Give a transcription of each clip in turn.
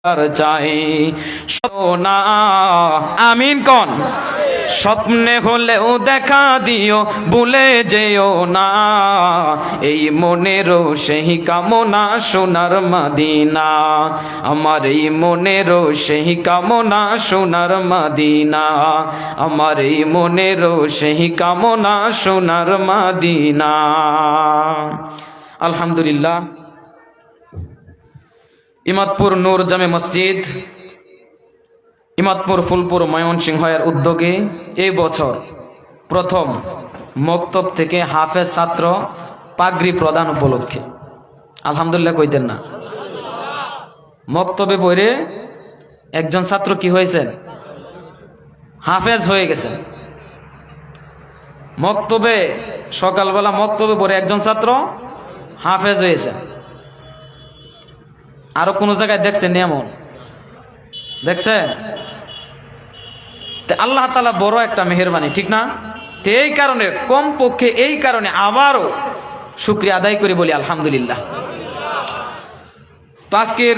চাই সোনা আমিন কোন স্বপ্নে হলেও দেখা দিও ভুলে যেও না এই মনেরও সেই কামনা সোনার মদিনা আমার এই মনেরও সেই কামনা সোনার মদিনা আমার এই মনেরও সেই কামনা সোনার মদিনা। আলহামদুলিল্লাহ, ইমাদপুর নূর জামে মসজিদ, ইমাদপুর ফুলপুর ময়মনসিংহের উদ্যোগে এই বছর প্রথম মক্তব থেকে হাফেজ ছাত্র পাগড়ি প্রদান উপলক্ষে আলহামদুলিল্লাহ কইতেন না, মক্তবে পড়ে একজন ছাত্র কি হয়েছেন? হাফেজ হয়ে গেছেন। মক্তবে সকালবেলা মক্তবে পড়ে একজন ছাত্র হাফেজ হয়েছে। আরো কোন জায়গায় দেখছেন এমন? দেখছেন? আল্লাহ তাআলা বড় একটা মেহেরবানি, ঠিক না? এই কারণে কমপক্ষে এই কারণে আবারও শুকরিয়া আদায় করে বলি আলহামদুলিল্লাহ। তো আজকের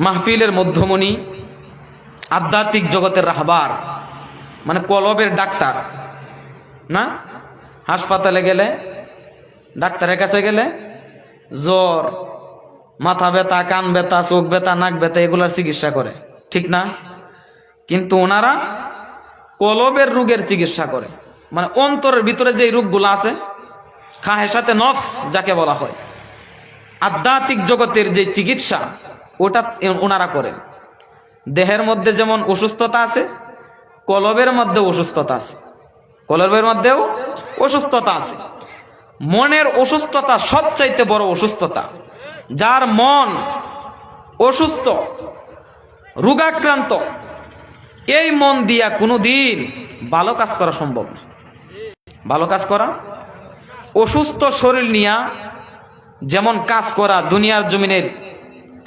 মাহফিলের মধ্যমণি, আধ্যাত্মিক জগতের রাহবার, মানে কলবের ডাক্তার না? হাসপাতালে গেলে, ডাক্তারের কাছে গেলে জ্বর, মাথা ব্যথা, কান ব্যথা, চোখ ব্যথা, নাক ব্যথা এগুলার চিকিৎসা করে, ঠিক না? কিন্তু ওনারা কলবের রোগের চিকিৎসা করে, মানে অন্তরের ভিতরে যে রোগগুলো আছে, খাহেসাতে নফস যাকে বলা হয়, আধ্যাত্মিক জগতের যে চিকিৎসা ওটা ওনারা করেন। দেহের মধ্যে যেমন অসুস্থতা আছে, কলবের মধ্যেও অসুস্থতা আছে, কলবের মধ্যেও অসুস্থতা আছে। মনের অসুস্থতা সবচাইতে বড় অসুস্থতা। যার মন অসুস্থ, রোগাক্রান্ত, এই মন দিয়া কোনোদিন ভালো কাজ করা সম্ভব না। ভালো কাজ করা, অসুস্থ শরীর নিয়া যেমন কাজ করা, দুনিয়ার জমিনের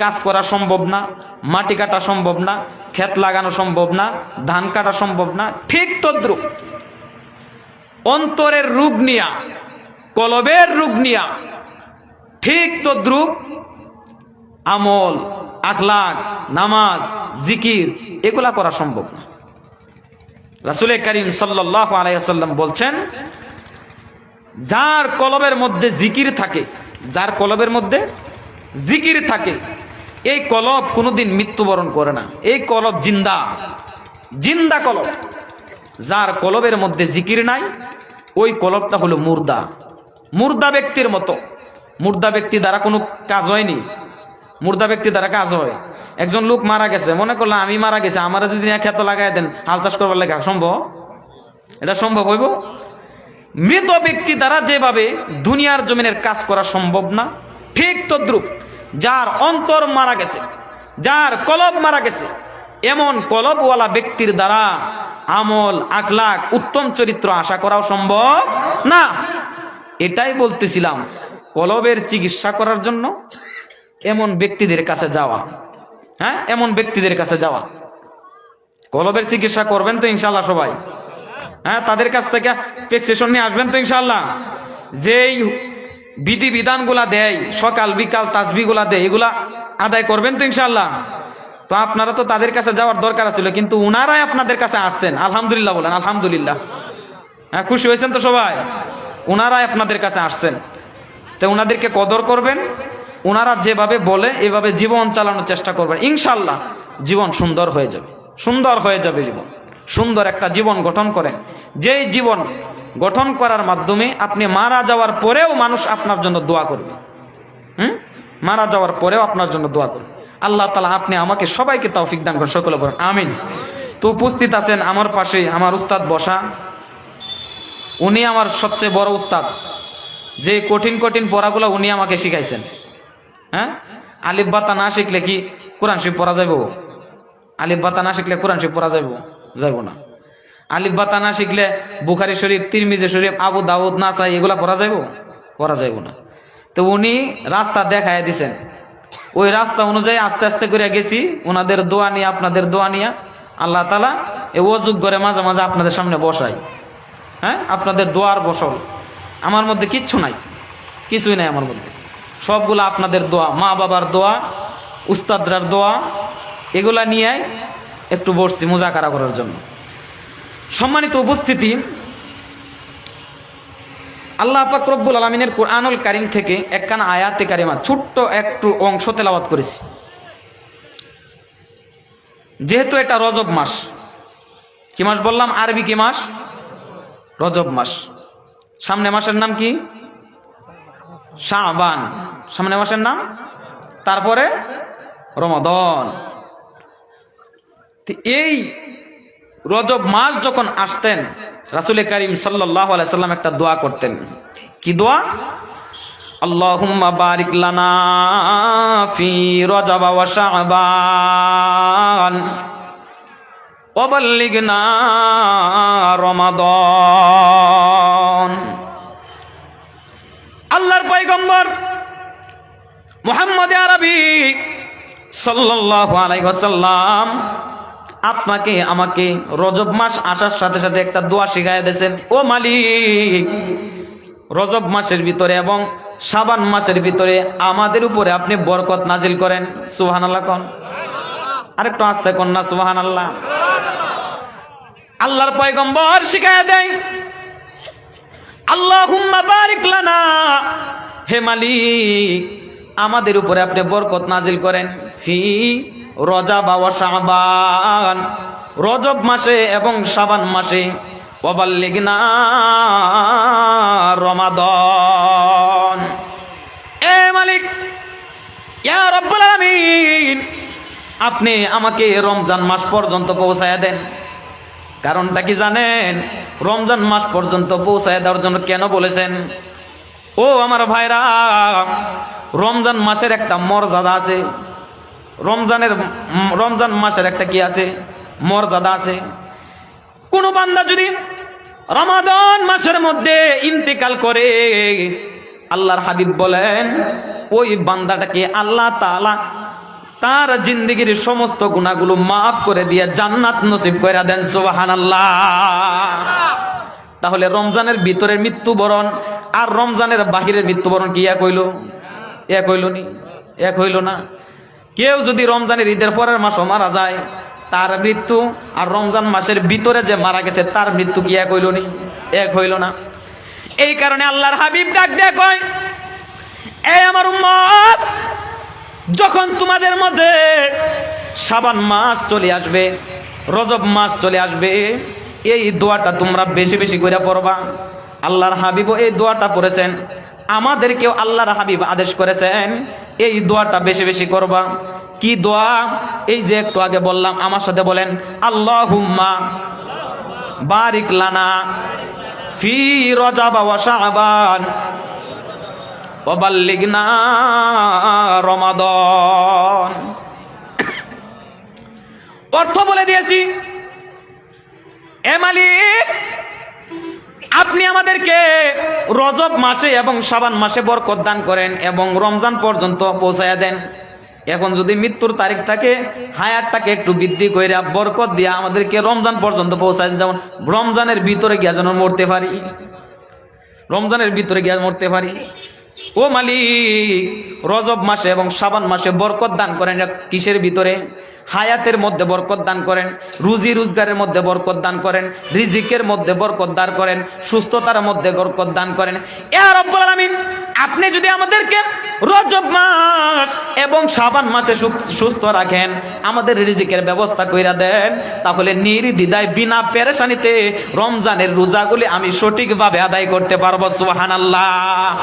কাজ করা সম্ভব না, মাটি কাটা সম্ভব না, ক্ষেত লাগানো সম্ভব না, ধান কাটা সম্ভব না, ঠিক তদ্রুপ অন্তরের রোগ নিয়া, কলবের রোগ নিয়া ঠিক তদ্রুপ আমল, আখলাক, নামাজ, জিকির এগুলা করা সম্ভব না। রাসূল করিম সাল্লাল্লাহু আলাইহি ওয়াসাল্লাম বলছেন, যার কলবের মধ্যে জিকির থাকে, যার কলবের মধ্যে জিকির থাকে, এই কলব কোনোদিন মৃত্যুবরণ করে না। এই কলব জিন্দা, জিন্দা কলব। যার কলবের মধ্যে জিকির নাই, ওই কলবটা হলো মুর্দা, মুর্দা ব্যক্তির মতো। মুর্দা ব্যক্তি দ্বারা কোনো কাজ হয়নি, মুর্দা ব্যক্তি দ্বারা কাজ হয়। একজন লোক মারা গেছে, মনে করলাম আমি মারা গেছে, আমার যদি ক্ষেত লাগাই দেন হাল চাষ করবার লেখা সম্ভব? এটা সম্ভব হইব? মৃত ব্যক্তি দ্বারা যেভাবে দুনিয়ার জমিনের কাজ করা সম্ভব না, ঠিক তদ্রুপ যার অন্তর মারা গেছে, যার কলব মারা গেছে, এমন কলবওয়ালা ব্যক্তির দ্বারা আমল, আখলাক, উত্তম চরিত্র আশা করাও সম্ভব না। এটাই বলতেছিলাম, কলবের চিকিৎসা করার জন্য এমন ব্যক্তিদের কাছে যাওয়া, হ্যাঁ, এমন ব্যক্তিদের কাছে যাওয়া। কলবের চিকিৎসা করবেন তো ইনশাল্লাহ সবাই? হ্যাঁ, তাদের কাছ থেকে প্রেসক্রিপশন নিয়ে আসবেন তো ইনশাল্লাহ? যেই বিধি বিধানগুলা দেয়, সকাল বিকাল তাসবিহগুলা দেয়, এগুলা আদায় করবেন তো ইনশাল্লাহ? তো আপনারা তো তাদের কাছে যাওয়ার দরকার ছিল, কিন্তু উনারাই আপনাদের কাছে আসছেন। আলহামদুলিল্লাহ বলেন, আলহামদুলিল্লাহ। হ্যাঁ, খুশি হয়েছেন তো সবাই? উনারাই আপনাদের কাছে আসছেন, তো উনাদেরকে কদর করবেন। উনারা যেভাবে বলে এভাবে জীবন চালানোর চেষ্টা করবেন, ইনশাল্লাহ জীবন সুন্দর হয়ে যাবে, সুন্দর হয়ে যাবে জীবন। সুন্দর একটা জীবন গঠন করেন, যেই জীবন গঠন করার মাধ্যমে আপনি মারা যাওয়ার পরেও মানুষ আপনার জন্য দোয়া করবে। মারা যাওয়ার পরেও আপনার জন্য দোয়া করবে। আল্লাহ তাআলা আপনি আমাকে সবাইকে তৌফিক দান করেন, সকলে বলেন আমিন। তো উপস্থিত আছেন আমার পাশে আমার উস্তাদ বসা, উনি আমার সবচেয়ে বড় উস্তাদ। যে কঠিন কঠিন পড়াগুলো উনি আমাকে শিখাইছেন। হ্যাঁ, আলিফ বাতা না শিখলে কি কোরআন শরীফ পড়া যাইব? আলিফ বাতা না শিখলে কোরআন শরীফ পড়া যাইব? যাইব না। আলিফ বাতা না শিখলে বুখারী শরীফ, তিরমিজি শরীফ, আবু দাউদ, নাসাই এগুলা পড়া যাইব? পড়া যাইব না। তো উনি রাস্তা দেখায় দিছেন, ওই রাস্তা অনুযায়ী আস্তে আস্তে করে গেছি। ওনাদের দোয়া নিয়ে, আপনাদের দোয়া নিয়ে আল্লাহ তাআলা এই ওযুগ করে মাঝে মাঝে আপনাদের সামনে বসাই। হ্যাঁ, আপনাদের দোয়ার বসল। আমার মধ্যে কিচ্ছু নাই, কিছুই নাই আমার মধ্যে, সবগুলো আপনাদের দোয়া, মা বাবার দোয়া, উস্তাদরার দোয়া, এগুলা নিয়ে একটু বসছি মুজাকারা করার জন্য। সম্মানিত উপস্থিতি, আল্লাহ পাক রব্বুল আলামিনের কুরআনুল কারীম থেকে একখানা আয়াতে কারিমা ছোট্ট একটু অংশ তেলাওয়াত করেছি। যেহেতু এটা রজব মাস, কি মাস বললাম? আরবি কি মাস? রজব মাস। সামনে মাসের নাম কি? শাবান। সামনে মাসের নাম, তারপরে রমাদান। এই রজব মাস যখন আসতেন, রাসূল করিম সাল্লাল্লাহু আলাইহি সাল্লাম একটা দোয়া করতেন। কি দোয়া? আল্লাহুম্মা বারিক লানা ফি রজব ওয়া শাবান ওয়া বাল্লিগনা রমাদান। আল্লাহর পয়গম্বর মুহাম্মদ আরবি সাল্লাল্লাহু আলাইহি ওয়াসাল্লাম আপনাকে আমাকে রজব মাস আসার সাথে সাথে একটা দোয়া শিখাইয়া দিয়েছেন। ও মালিক, রজব মাসের ভিতরে এবং শাবান মাসের ভিতরে আমাদের উপরে আপনি বরকত নাজিল করেন। সুবহানাল্লাহ কোন, আরেকটু আস্তে কোন না সুবহানাল্লাহ। আল্লাহর পয়গম্বর শিখাইয়া দেয়, আল্লাহুম্মা বারিক লানা, হে মালিক আমাদের উপরে আপনি বরকত নাজিল করেন ফি রজব ওয়া শাবান, রজব মাসে এবং শাবান মাসে, ওয়া বাল্লিগনা রমাদান। এ মালিক, ইয়া রাব্বুল আলামিন, আপনি আমাকে রমজান মাস পর্যন্ত পৌঁছায়া দেন। কারণটা কি জানেন? রমজান মাস পর্যন্ত পৌঁছায় দেওয়ার জন্য কেন বলেছেন? ও আমার ভাইরা, রমজান মাসের একটা মর্যাদা আছে। রমজান মাসের একটা কি আছে? মর্যাদা আছে। কোন বান্দা যদি রমাদান মাসের মধ্যে ইন্তেকাল করে, আল্লাহর হাবিব বলেন ওই বান্দাটাকে আল্লাহ তাআলা তার জিন্দেগির সমস্ত গুনাহগুলো মাফ করে দিয়ে জান্নাত নসিব করে দেন। সুবহানাল্লাহ। তাহলে রমজানের ভিতরের মৃত্যুবরণ আর রমজানের বাহিরের মৃত্যুবরণ কি এক হইল? এক হইল নি? এক হইল না। কেউ যদি রমজানের ঈদের পরের মাসও মারা যায়, তার মৃত্যু আর রমজান মাসের ভিতরে যে মারা গেছে তার মৃত্যু কি এক হইল নি? এক হইল না। এই কারণে আল্লাহর হাবিব ডাক দিয়ে কয়, এ আমার উম্মত, যখন তোমাদের মধ্যে শাবান মাস চলে আসবে, রজব মাস চলে আসবে, এই দোয়াটা তোমরা বেশি বেশি করে পড়বা। আল্লাহর হাবিবও এই দোয়াটা পড়েছেন, আমাদেরকেও আল্লাহর হাবিব আদেশ করেছেন এই দোয়াটা বেশি বেশি করবা। কি দোয়া? এই যে একটু আগে বললাম, আমার সাথে বলেন, আল্লাহুম্মা বারিক লানা ফি রজব ওয়া শাবান ওয়া বাল্লিগনা রমাদান। অর্থ বলে দিয়েছি। এ মালিক, আপনি আমাদেরকে রজব মাসে এবং শাবান মাসে বরকত দান করেন এবং রমজান পর্যন্ত পৌঁছায়া দেন। এখন যদি মৃত্যুর তারিখ থাকে, হায়াতটাকে একটু বৃদ্ধি কইরা বরকত দিয়া আমাদেরকে রমজান পর্যন্ত পৌঁছায়, যেমন রমজানের ভিতরে গিয়া যেন মরতে পারি, রমজানের ভিতরে গিয়া মরতে পারি। ও মালিক, রজব মাসে এবং শাবান মাসে বরকত দান করেন। কিসের ভিতরে? হায়াতের মধ্যে বরকত দান করেন, রুজি রোজগারের মধ্যে বরকত দান করেন, রিজিকের মধ্যে বরকত দান করেন, সুস্থতার মধ্যে বরকত দান করেন। ইয়া রাব্বুল আলামিন, আপনি যদি আমাদেরকে রজব মাস এবং শাবান মাসে সুস্থ রাখেন, আমাদের রিজিকের ব্যবস্থা কইরা দেন, তাহলে নির্দ্বিধায় বিনা পেরেশানিতে রমজানের রোজাগুলি আমি সঠিকভাবে আদায় করতে পারবো। সুবহানাল্লাহ।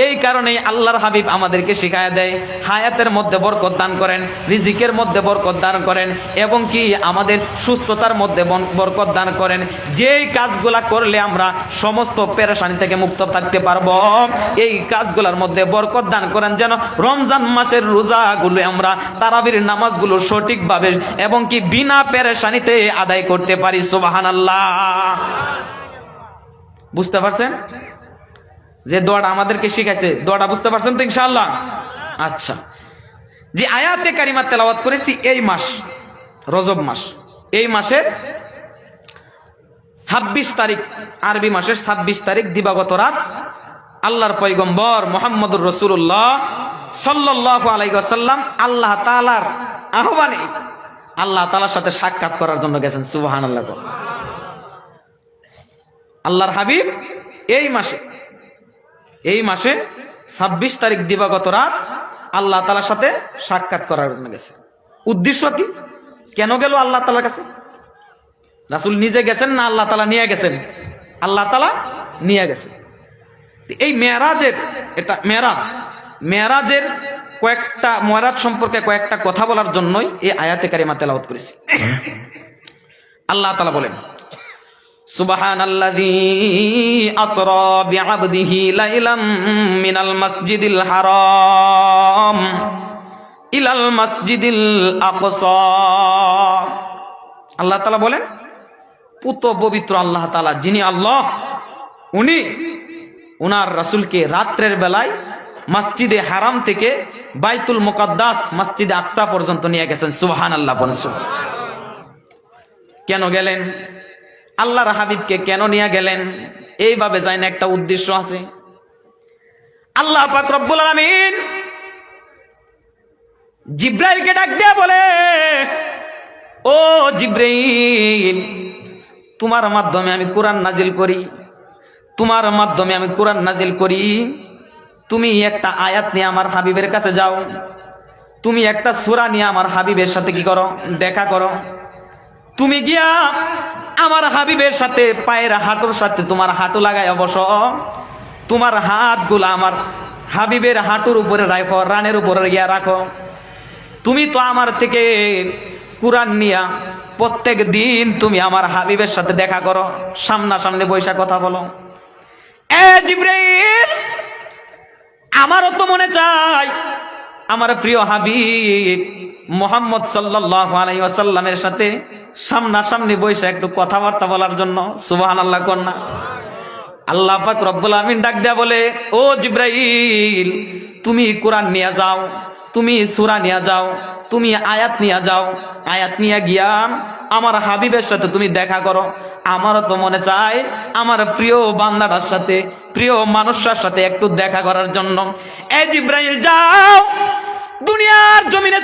এই কারণেই আল্লাহর হাবিব আমাদেরকে শিখায়া দেয়, হায়াতের মধ্যে বরকত দান করেন, রিজিকের মধ্যে বরকত দান করেন এবং কি আমাদের সুস্থতার মধ্যে বরকত দান করেন। যেই কাজগুলা করলে আমরা সমস্ত পেরেশানি থেকে মুক্ত থাকতে পারবো, এই কাজগুলোর মধ্যে বরকত দান করেন, যেন রমজান মাসের রোজাগুলো আমরা তারাবির নামাজগুলো সঠিকভাবে এবং কি বিনা পেরেশানিতে আদায় করতে পারি। সুবহানাল্লাহ। বুঝতে পারছেন যে দোয়াটা আমাদেরকে শিখাইছে? দোয়াটা বুঝতে পারছেন তো ইনশাআল্লাহ? আচ্ছা, যে আয়াতে কারিমা তেলাওয়াত করেছি এই মাস রজব মাস, এই মাসের 26 তারিখ, আরবি মাসের 26 তারিখ দিবাগত রাত আল্লাহর পয়গম্বর মুহাম্মদুর রাসূলুল্লাহ সাল্লাল্লাহু আলাইহি ওয়াসাল্লাম আল্লাহ তাআলার আহ্বানে আল্লাহ তাআলার সাথে সাক্ষাৎ করার জন্য গেছেন। সুবহানাল্লাহ। আল্লাহর হাবিব এই মাসে 26 তারিখ দিবাগত রাত আল্লাহ তাআলার সাথে সাক্ষাৎ করার জন্য গেছে। উদ্দেশ্য কি? কেন গেল আল্লাহ তাআলার কাছে? রাসূল নিজে গেছেন না আল্লাহ তাআলা নিয়ে গেছেন? আল্লাহ তাআলা নিয়ে গেছেন। এই মেরাজের মেরাজ সম্পর্কে কয়েকটা কথা বলার জন্যই এই আয়াতে কারিমা তেলাওয়াত করেছি। আল্লাহ তাআলা বলেন, সুবহানাল্লাযী আসরা বিআবদিহি লাইলাম মিনাল মাসজিদিল হারাম ইলাল মাসজিদিল আকসা। আল্লাহ তাআলা বলেন, পুত পবিত্র আল্লাহ তাআলা, যিনি আল্লাহ, উনি উনার রাসূলকে রাত্রের বেলায় মসজিদে হারাম থেকে বাইতুল মুকাদ্দাস মসজিদে আকসা পর্যন্ত নিয়ে গেছেন। সুবহানাল্লাহ। কেন গেলেন? আল্লাহর হাবিবকে কেন নিয়ে গেলেন? এইভাবে যায় না, একটা উদ্দেশ্য আছে। আল্লাহ পাক রব্বুল আলামিন জিব্রাইলকে ডাক দিয়ে বলে, ও জিব্রাইল, তোমার মাধ্যমে আমি কোরআন নাজিল করি, তুমি একটা আয়াত নিয়ে আমার হাবিবের কাছে যাও, তুমি একটা সূরা নিয়ে আমার হাবিবের সাথে কি করো? দেখা করো। তুমি গিয়া আমার হাবিবের সাথে পায়ের হাঁটুর সাথে তোমার হাঁটু লাগায় বসো, তোমার হাতগুলো আমার হাবিবের হাঁটুর উপরে রাখো, রানের উপরে গিয়া রাখো। তুমি তো আমার থেকে কুরআন নিয়া প্রত্যেক দিন তুমি আমার হাবিবের সাথে দেখা করো, সামনাসামনি বৈশা কথা বলো। এ জিবরাইল, আমারও তো মনে চাই আমার প্রিয় হাবিব মুহাম্মদ সাল্লাল্লাহু আলাইহি ওয়াসাল্লামের সাথে সামনাসামনি বৈশা একটু কথাবার্তা বলার জন্য। সুবহানাল্লাহ কন্যা। আল্লাহ পাক রব্বুল আমিন ডাক দেয়া বলে, ও জিবরাইল, তুমি কোরআন নিয়ে যাও, তুমি সূরা নিয়ে যাও, তুমি আয়াত নিয়ে যাও, আয়াত নিয়ে গিয়া আমার হাবিবের সাথে তুমি দেখা করো। আমারও তো মনে চায় আমার প্রিয় বান্দাটার সাথে, প্রিয় মানুষটার সাথে একটু দেখা করার জন্য। এ জিবরাইল, যাও, দুনিয়ার জমিনে